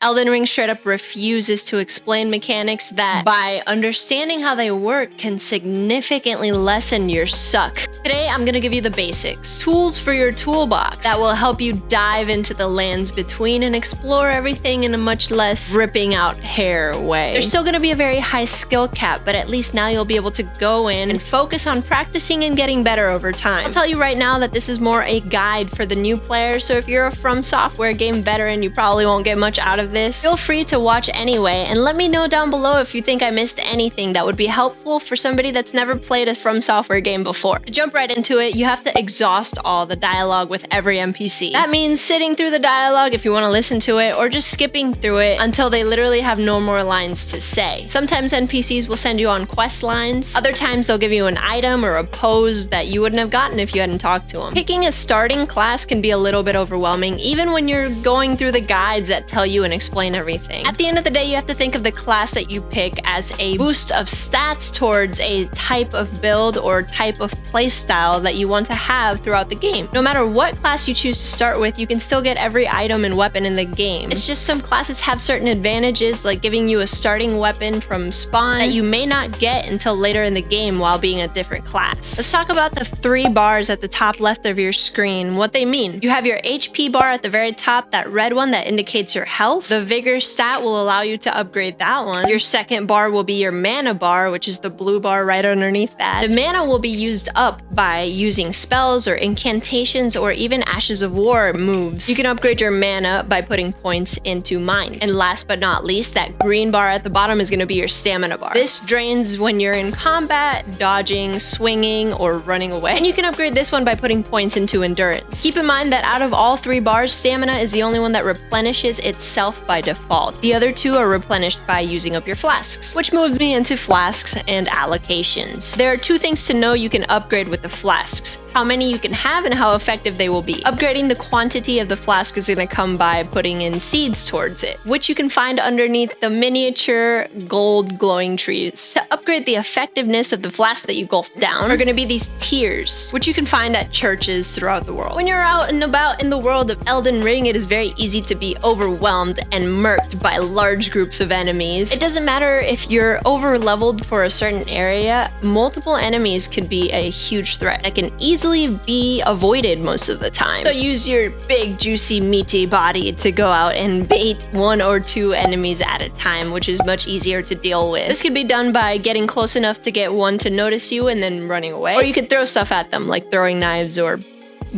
Elden Ring straight up refuses to explain mechanics that, by understanding how they work, can significantly lessen your suck. Today, I'm gonna give you the basics. Tools for your toolbox that will help you dive into the lands between and explore everything in a much less ripping out hair way. There's still gonna be a very high skill cap, but at least now you'll be able to go in and focus on practicing and getting better over time. I'll tell you right now that this is more a guide for the new player, so if you're a From Software game veteran, you probably won't get much out of this. Feel free to watch anyway, and let me know down below if you think I missed anything that would be helpful for somebody that's never played a From Software game before. To jump right into it, you have to exhaust all the dialogue with every NPC. That means sitting through the dialogue if you want to listen to it, or just skipping through it until they literally have no more lines to say. Sometimes NPCs will send you on quest lines. Other times they'll give you an item or a pose that you wouldn't have gotten if you hadn't talked to them. Picking a starting class can be a little bit overwhelming, even when you're going through the guides that tell you and explain everything. At the end of the day, you have to think of the class that you pick as a boost of stats towards a type of build or type of playstyle that you want to have throughout the game. No matter what class you choose to start with, you can still get every item and weapon in the game. It's just some classes have certain advantages, like giving you a starting weapon from spawn that you may not get until later in the game while being a different class. Let's talk about the 3 bars at the top left of your screen, what they mean. You have your HP bar at the very top, that red one that indicates your health. The Vigor stat will allow you to upgrade that one. Your second bar will be your mana bar, which is the blue bar right underneath that. The mana will be used up by using spells or incantations or even Ashes of War moves. You can upgrade your mana by putting points into Mind. And last but not least, that green bar at the bottom is going to be your stamina bar. This drains when you're in combat, dodging, swinging, or running away. And you can upgrade this one by putting points into endurance. Keep in mind that out of all 3 bars, stamina is the only one that replenishes itself by default. The other 2 are replenished by using up your flasks, which moves me into flasks and allocations. There are 2 things to know you can upgrade with the flasks: how many you can have and how effective they will be. Upgrading the quantity of the flask is going to come by putting in seeds towards it, which you can find underneath the miniature gold glowing trees. To upgrade the effectiveness of the flask that you gulf down are going to be these tiers, which you can find at churches throughout the world. When you're out and about in the world of Elden Ring, it is very easy to be overwhelmed and murked by large groups of enemies. It doesn't matter if you're over leveled for a certain area, multiple enemies could be a huge threat that can easily be avoided most of the time. So use your big, juicy, meaty body to go out and bait 1 or 2 enemies at a time, which is much easier to deal with. This could be done by getting close enough to get one to notice you and then running away. Or you could throw stuff at them, like throwing knives or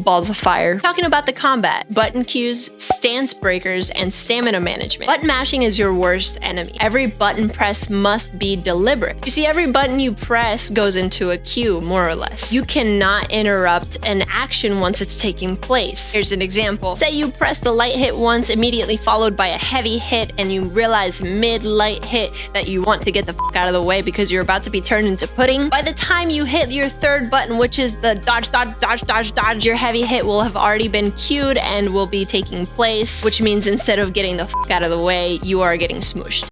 balls of fire. Talking about the combat, button cues, stance breakers, and stamina management. Button mashing is your worst enemy. Every button press must be deliberate. You see, every button you press goes into a queue, more or less. You cannot interrupt an action once it's taking place. Here's an example. Say you press the light hit once, immediately followed by a heavy hit, and you realize mid-light hit that you want to get the fuck out of the way because you're about to be turned into pudding. By the time you hit your 3rd button, which is the dodge, dodge, dodge, dodge, dodge, your heavy hit will have already been queued and will be taking place, which means instead of getting the fuck out of the way, you are getting smooshed.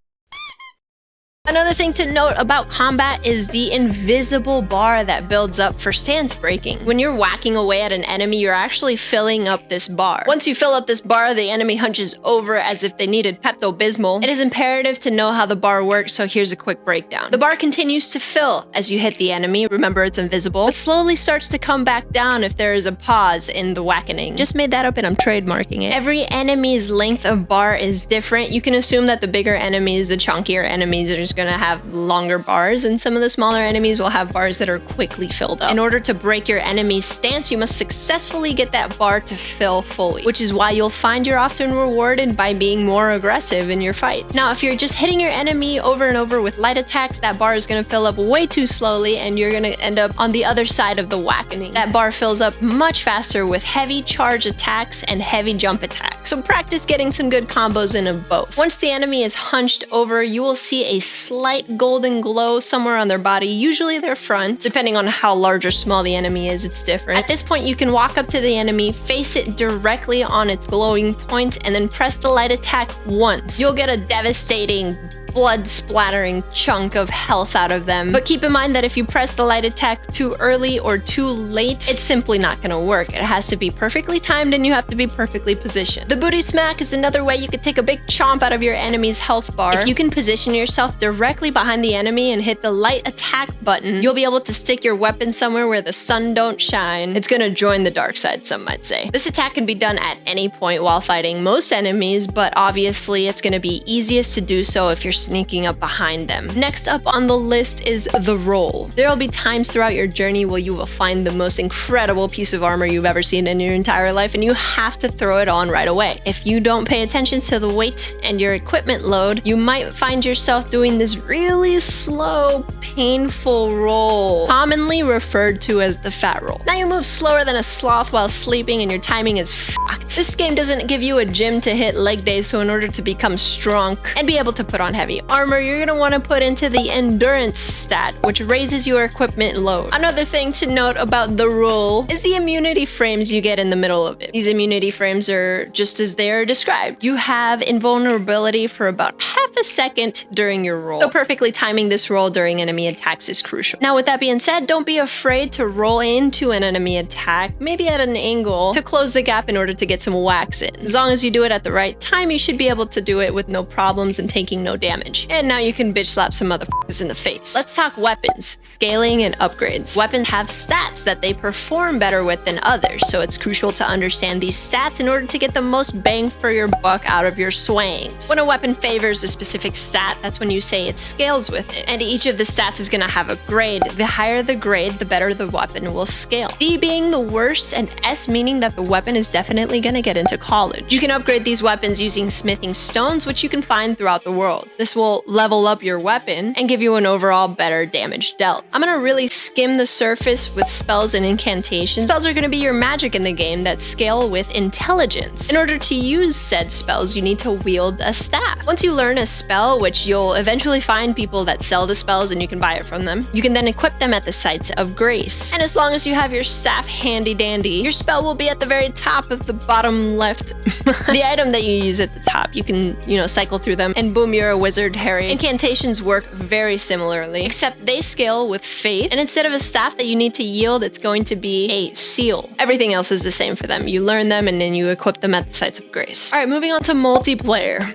Another thing to note about combat is the invisible bar that builds up for stance breaking. When you're whacking away at an enemy, you're actually filling up this bar. Once you fill up this bar, the enemy hunches over as if they needed Pepto-Bismol. It is imperative to know how the bar works, so here's a quick breakdown. The bar continues to fill as you hit the enemy. Remember, it's invisible. It slowly starts to come back down if there is a pause in the whackening. Just made that up and I'm trademarking it. Every enemy's length of bar is different. You can assume that the bigger enemies, the chunkier enemies, are just going to have longer bars, and some of the smaller enemies will have bars that are quickly filled up. In order to break your enemy's stance, you must successfully get that bar to fill fully, which is why you'll find you're often rewarded by being more aggressive in your fights. Now, if you're just hitting your enemy over and over with light attacks, that bar is going to fill up way too slowly, and you're going to end up on the other side of the whackening. That bar fills up much faster with heavy charge attacks and heavy jump attacks. So practice getting some good combos in of both. Once the enemy is hunched over, you will see a slight golden glow somewhere on their body, usually their front. Depending on how large or small the enemy is, it's different. At this point, you can walk up to the enemy, face it directly on its glowing point, and then press the light attack once. You'll get a devastating blood splattering chunk of health out of them. But keep in mind that if you press the light attack too early or too late, it's simply not gonna work. It has to be perfectly timed and you have to be perfectly positioned. The booty smack is another way you could take a big chomp out of your enemy's health bar. If you can position yourself directly behind the enemy and hit the light attack button, you'll be able to stick your weapon somewhere where the sun don't shine. It's gonna join the dark side, some might say. This attack can be done at any point while fighting most enemies, but obviously it's gonna be easiest to do so if you're sneaking up behind them. Next up on the list is the roll. There will be times throughout your journey where you will find the most incredible piece of armor you've ever seen in your entire life, and you have to throw it on right away. If you don't pay attention to the weight and your equipment load, you might find yourself doing this really slow, painful roll, commonly referred to as the fat roll. Now you move slower than a sloth while sleeping and your timing is fucked. This game doesn't give you a gym to hit leg day, so in order to become strong and be able to put on heavy armor, you're gonna want to put into the endurance stat, which raises your equipment load. Another thing to note about the roll is the immunity frames you get in the middle of it. These immunity frames are just as they are described. You have invulnerability for about half a second during your roll, so perfectly timing this roll during enemy attacks is crucial. Now with that being said, don't be afraid to roll into an enemy attack, maybe at an angle, to close the gap in order to get some whacks in. As long as you do it at the right time, you should be able to do it with no problems and taking no damage. And now you can bitch slap some motherfuckers in the face. Let's talk weapons, scaling, and upgrades. Weapons have stats that they perform better with than others, so it's crucial to understand these stats in order to get the most bang for your buck out of your swangs. When a weapon favors a specific stat, that's when you say it scales with it. And each of the stats is gonna have a grade. The higher the grade, the better the weapon will scale. D being the worst, and S meaning that the weapon is definitely gonna get into college. You can upgrade these weapons using smithing stones, which you can find throughout the world. This will level up your weapon and give you an overall better damage dealt. I'm gonna really skim the surface with spells and incantations. Spells are gonna be your magic in the game that scale with intelligence. In order to use said spells, you need to wield a staff. Once you learn a spell, which you'll eventually find people that sell the spells and you can buy it from them, you can then equip them at the sites of grace. And as long as you have your staff handy dandy, your spell will be at the very top of the bottom left. The item that you use at the top, you can, cycle through them and boom, you're a wizard, Harry. Incantations work very similarly, except they scale with faith, and instead of a staff that you need to yield, it's going to be a seal. Everything else is the same for them. You learn them and then you equip them at the sites of grace. All right, moving on to multiplayer.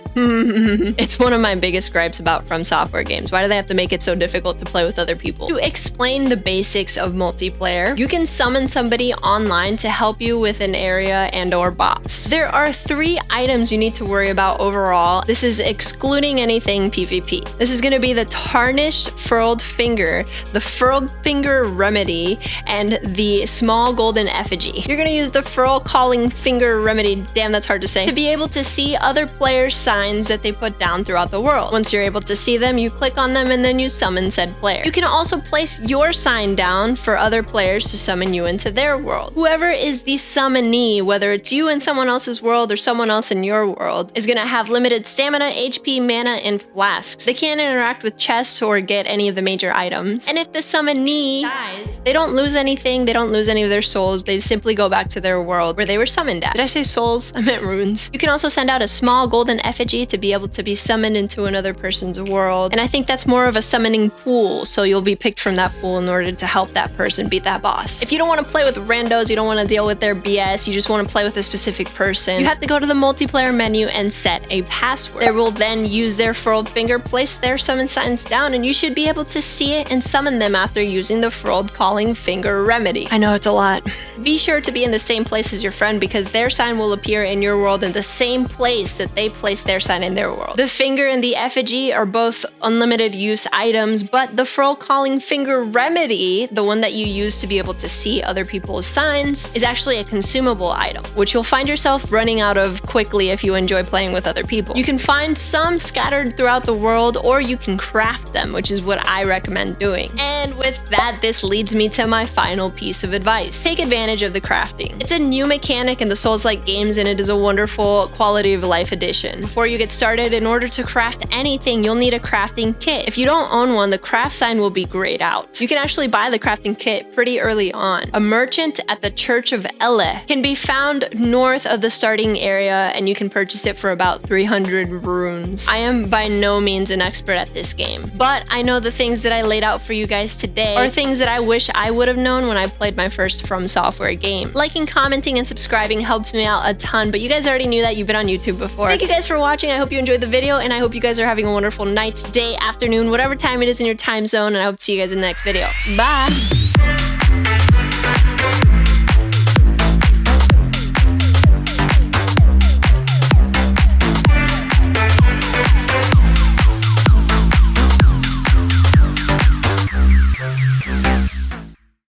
It's one of my biggest gripes about From Software games. Why do they have to make it so difficult to play with other people? To explain the basics of multiplayer, you can summon somebody online to help you with an area and or boss. There are 3 items you need to worry about overall. This is excluding anything PvP. This is going to be the tarnished furled finger, the furled finger remedy, and the small golden effigy. You're going to use the furl calling finger remedy, damn that's hard to say, to be able to see other players' signs that they put down throughout the world. Once you're able to see them, you click on them and then you summon said player. You can also place your sign down for other players to summon you into their world. Whoever is the summonee, whether it's you in someone else's world or someone else in your world, is going to have limited stamina, HP, mana, and flasks. They can't interact with chests or get any of the major items. And if the summonee dies, they don't lose anything, they don't lose any of their souls, they simply go back to their world where they were summoned at. Did I say souls? I meant runes. You can also send out a small golden effigy to be able to be summoned into another person's world. And I think that's more of a summoning pool, so you'll be picked from that pool in order to help that person beat that boss. If you don't want to play with randos, you don't want to deal with their BS, you just want to play with a specific person, you have to go to the multiplayer menu and set a password. They will then use their furled finger, place their summon signs down, and you should be able to see it and summon them after using the furled calling finger remedy. I know it's a lot. Be sure to be in the same place as your friend because their sign will appear in your world in the same place that they place their sign in their world. The finger and the effigy are both unlimited use items, but the furl calling finger remedy, the one that you use to be able to see other people's signs, is actually a consumable item, which you'll find yourself running out of quickly if you enjoy playing with other people. You can find some scattered throughout the world, or you can craft them, which is what I recommend doing. And with that, this leads me to my final piece of advice. Take advantage of the crafting. It's a new mechanic in the Souls-like games, and it is a wonderful quality of life addition. Before you get started, in order to craft anything, you'll need a crafting kit. If you don't own one, the craft sign will be grayed out. You can actually buy the crafting kit pretty early on. A merchant at the Church of Elle can be found north of the starting area, and you can purchase it for about 300 runes. I am by by no means an expert at this game, but I know the things that I laid out for you guys today are things that I wish I would have known when I played my first From Software game. Liking, commenting, and subscribing helps me out a ton, but you guys already knew that. You've been on YouTube before. Thank you guys for watching. I hope you enjoyed the video, and I hope you guys are having a wonderful night, day, afternoon, whatever time it is in your time zone, and I hope to see you guys in the next video. Bye!